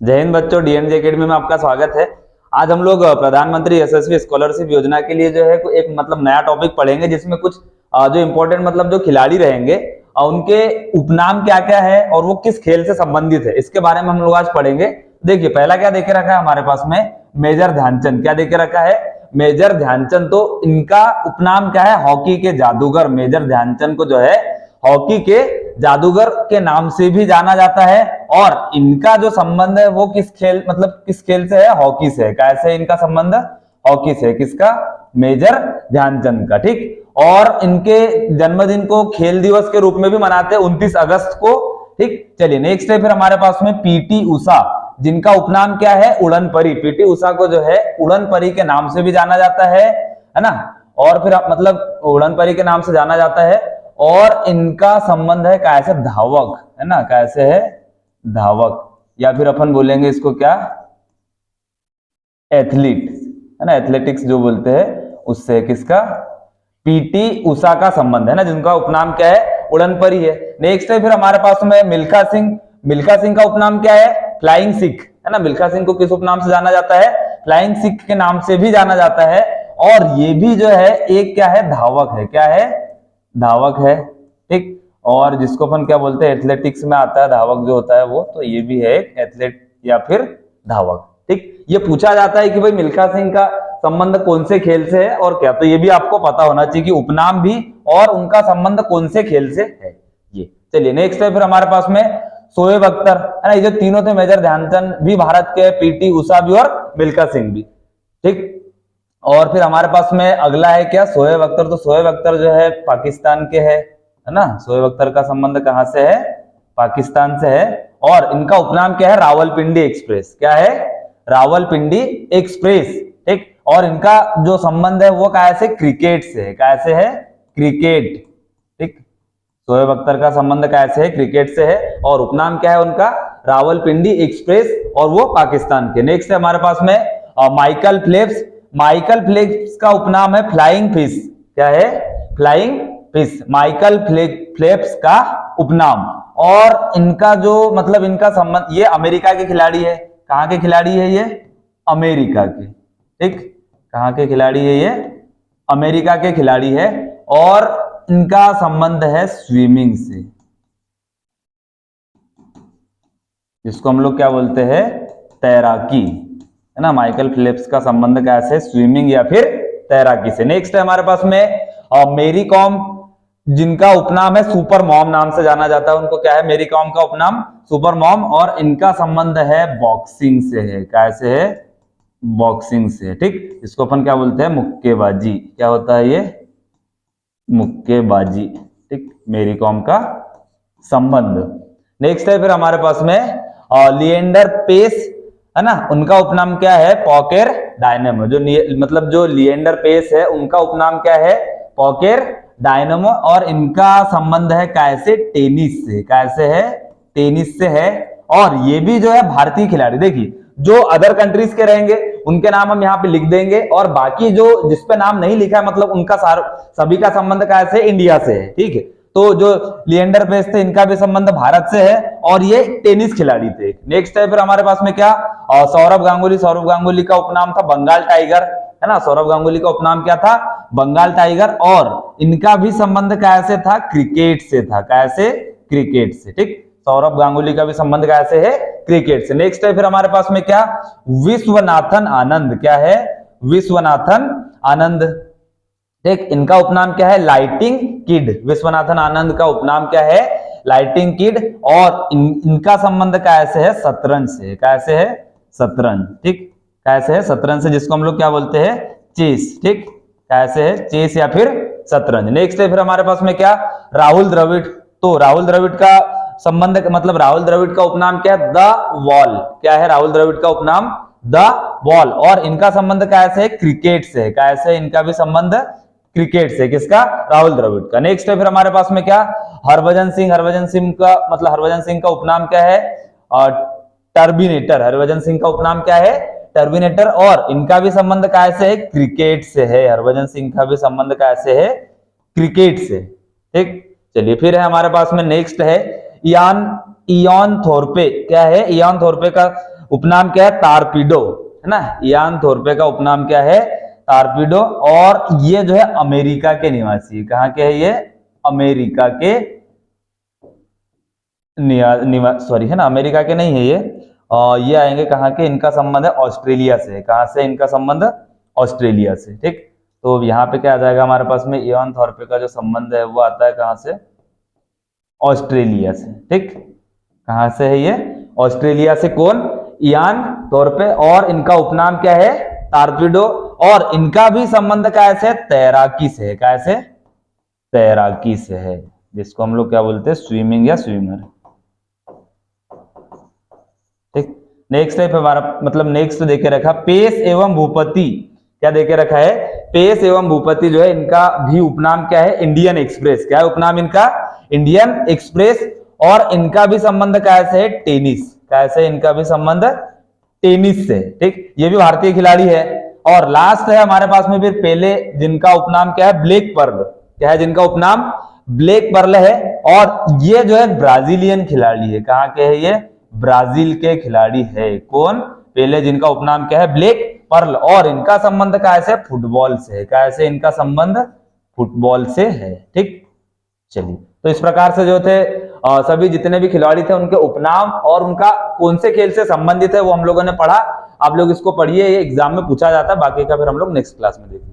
जय हिंद बच्चों, डीएनजे एकेडमी में आपका स्वागत है। आज हम लोग प्रधानमंत्री यशस्वी स्कॉलरशिप योजना के लिए जो है एक नया टॉपिक पढ़ेंगे, जिसमें कुछ जो इम्पोर्टेंट जो खिलाड़ी रहेंगे उनके उपनाम क्या क्या है और वो किस खेल से संबंधित है, इसके बारे में हम लोग आज पढ़ेंगे। देखिए, पहला क्या देखे रखा है हमारे पास में, मेजर ध्यानचंद। क्या देखे रखा है? मेजर ध्यानचंद। तो इनका उपनाम क्या है? हॉकी के जादूगर। मेजर ध्यानचंद को जो है हॉकी के जादूगर के नाम से भी जाना जाता है। और इनका जो संबंध है वो किस खेल से है? हॉकी से है। कैसे इनका संबंध? हॉकी से। किसका? मेजर ध्यानचंद का। ठीक। और इनके जन्मदिन को खेल दिवस के रूप में भी मनाते हैं 29 अगस्त को। ठीक। चलिए नेक्स्ट है फिर हमारे पास में पीटी उषा, जिनका उपनाम क्या है? उड़न परी। पीटी उषा को जो है उड़न परी के नाम से भी जाना जाता है ना। और फिर उड़न परी के नाम से जाना जाता है। और इनका संबंध है कैसे? धावक, है ना। कैसे है? धावक, या फिर अपन बोलेंगे इसको क्या? एथलीट, है ना। एथलेटिक्स जो बोलते हैं उससे। किसका? पीटी उषा का संबंध है ना, जिनका उपनाम क्या है? उड़न परी है। नेक्स्ट है फिर हमारे पास में मिल्खा सिंह। मिल्खा सिंह का उपनाम क्या है? फ्लाइंग सिख, है ना। मिल्खा सिंह को किस उपनाम से जाना जाता है? फ्लाइंग सिख के नाम से भी जाना जाता है। और ये भी जो है एक क्या है? धावक है। क्या है? धावक है। ठीक। और जिसको अपन क्या बोलते हैं, एथलेटिक्स में आता है धावक जो होता है वो, तो ये भी है एक एथलेट या फिर धावक। ठीक। ये पूछा जाता है कि भाई मिल्खा सिंह का संबंध कौन से खेल से है और क्या, तो ये भी आपको पता होना चाहिए कि उपनाम भी और उनका संबंध कौन से खेल से है ये। चलिए नेक्स्ट है फिर हमारे पास में शोएब अख्तर, है ना। ये जो तीनों थे, मेजर ध्यानचंद भी भारत के, पीटी उषा भी और मिल्खा सिंह भी। ठीक। और फिर हमारे पास में अगला है क्या? शोएब अख्तर। तो शोएब अख्तर जो है पाकिस्तान के है ना। शोएब अख्तर का संबंध कहां से है? पाकिस्तान से है। और इनका उपनाम क्या है? रावलपिंडी एक्सप्रेस। क्या है? रावलपिंडी एक्सप्रेस। ठीक। और इनका जो संबंध है वो कैसे? क्रिकेट से है। कैसे है? क्रिकेट। ठीक। शोएब अख्तर का संबंध कैसे है? क्रिकेट से है। और उपनाम क्या है उनका? रावलपिंडी एक्सप्रेस, और वो पाकिस्तान के। नेक्स्ट है हमारे पास में माइकल फेल्प्स। माइकल फेल्प्स का उपनाम है फ्लाइंग फिश। क्या है? Flying fish. माइकल फेल्प्स का उपनाम। और इनका जो इनका संबंध, ये अमेरिका के खिलाड़ी है। कहां के खिलाड़ी है ये? अमेरिका के। ठीक। कहां के खिलाड़ी है ये? अमेरिका के खिलाड़ी है। और इनका संबंध है स्विमिंग से, जिसको हम लोग क्या बोलते हैं? तैराकी, है ना। माइकल फेल्प्स का संबंध कैसे? स्विमिंग या फिर तैराकी से। नेक्स्ट है हमारे पास में मेरी कॉम, जिनका उपनाम है सुपर मॉम नाम से जाना जाता है। उनको क्या है? मेरी कॉम का उपनाम सुपर मॉम। और इनका संबंध है बॉक्सिंग से है। कैसे है? बॉक्सिंग से। ठीक। इसको अपन क्या बोलते हैं? मुक्केबाजी। क्या होता है ये? मुक्केबाजी। ठीक। मेरी कॉम का संबंध। नेक्स्ट है फिर हमारे पास में लिएंडर पेस, है ना। उनका उपनाम क्या है? पॉकेर डायनेमो। जो लिएंडर पेस है उनका उपनाम क्या है? पॉकेर डायनेमो। और इनका संबंध है कैसे? टेनिस से। कैसे है? टेनिस से है। और ये भी जो है भारतीय खिलाड़ी। देखिए, जो अदर कंट्रीज के रहेंगे उनके नाम हम यहाँ पे लिख देंगे, और बाकी जो जिसपे नाम नहीं लिखा है उनका सभी का संबंध कैसे? इंडिया से है। ठीक है। तो जो लिएंडर पेस थे इनका भी संबंध भारत से है, और ये टेनिस खिलाड़ी थे। नेक्स्ट है फिर हमारे पास में क्या? सौरभ गांगुली। सौरभ गांगुली का उपनाम था बंगाल टाइगर, है ना। सौरभ गांगुली का उपनाम क्या था? बंगाल टाइगर। और इनका भी संबंध कैसे था? क्रिकेट से था। कैसे? क्रिकेट से। ठीक। सौरभ गांगुली का भी संबंध कैसे है? क्रिकेट से। नेक्स्ट है फिर हमारे पास में क्या? विश्वनाथन आनंद। क्या है? विश्वनाथन आनंद। ठीक। इनका उपनाम क्या है? Lighting kid. विश्वनाथन आनंद का उपनाम क्या है? Lighting kid. और इनका संबंध कैसे है? शतरंज से। कैसे है? शतरंज। ठीक। कैसे है? शतरंज से, जिसको हम लोग क्या बोलते हैं? चेस। ठीक। कैसे है? चेस या फिर शतरंज। नेक्स्ट है फिर हमारे पास में क्या? राहुल द्रविड़। तो राहुल द्रविड़ का संबंध राहुल द्रविड़ का उपनाम क्या है? The wall. क्या है राहुल द्रविड़ का उपनाम? The wall. और इनका संबंध कैसे है? क्रिकेट से। कैसे? इनका भी संबंध क्रिकेट से। किसका? राहुल द्रविड़ का। नेक्स्ट है फिर हमारे पास में क्या? हरभजन सिंह। हरभजन सिंह का हरभजन सिंह का उपनाम क्या है? टर्मिनेटर। हरभजन सिंह का उपनाम क्या है? टर्मिनेटर। और इनका भी संबंध कैसे है? क्रिकेट से है। हरभजन सिंह का भी संबंध कैसे है? क्रिकेट से। ठीक। चलिए फिर है हमारे पास में नेक्स्ट है इयान थोरपे। क्या है? इयान थोरपे का उपनाम क्या है? टारपीडो, है ना। इयान थोरपे का उपनाम क्या है? टारपीडो। और ये जो है अमेरिका के निवासी, कहाँ के है ये? अमेरिका के सॉरी, है ना, अमेरिका के नहीं है ये। ये आएंगे कहाँ के? इनका संबंध है ऑस्ट्रेलिया से। कहाँ से इनका संबंध? ऑस्ट्रेलिया से, ठीक। तो यहाँ पे क्या आ जाएगा हमारे पास में? इयान थोरपे का जो संबंध है वो आता है कहाँ से? ऑस्ट्रेलिया से, ठीक। कहाँ से है ये? ऑस्ट्रेलिया से। कौन? इयान थोरपे। और इनका उपनाम क्या है? टारपीडो। और इनका भी संबंध कैसे? तैराकी से है। कैसे? तैराकी से है, जिसको हम लोग क्या बोलते हैं? स्विमिंग या स्विमर, ठीक। नेक्स्ट टाइप हमारा मतलब नेक्स्ट देके रखा पेश एवं भूपति। क्या देके रखा है? पेश एवं भूपति जो है इनका भी उपनाम क्या है? Indian express. क्या है उपनाम इनका? Indian express. और इनका भी संबंध कैसे है? टेनिस। कैसे? इनका भी संबंध टेनिस से, ठीक। ये भी भारतीय खिलाड़ी है। और लास्ट है हमारे पास में फिर पहले, जिनका उपनाम क्या है? Black pearl. क्या है जिनका उपनाम? ब्लैक पर्ल है। और ये जो है ब्राजीलियन खिलाड़ी है। कहाँ के है ये? ब्राजील के खिलाड़ी है। कौन? पहले, जिनका उपनाम क्या है? Black pearl. और इनका संबंध कैसे? फुटबॉल से है। कैसे? इनका संबंध फुटबॉल से है, ठीक। चलिए, तो इस प्रकार से जो थे सभी जितने भी खिलाड़ी थे उनके उपनाम और उनका कौन से खेल से संबंधित है वो हम लोगों ने पढ़ा। आप लोग इसको पढ़िए, ये एग्जाम में पूछा जाता है। बाकी का फिर हम लोग नेक्स्ट क्लास में देखेंगे।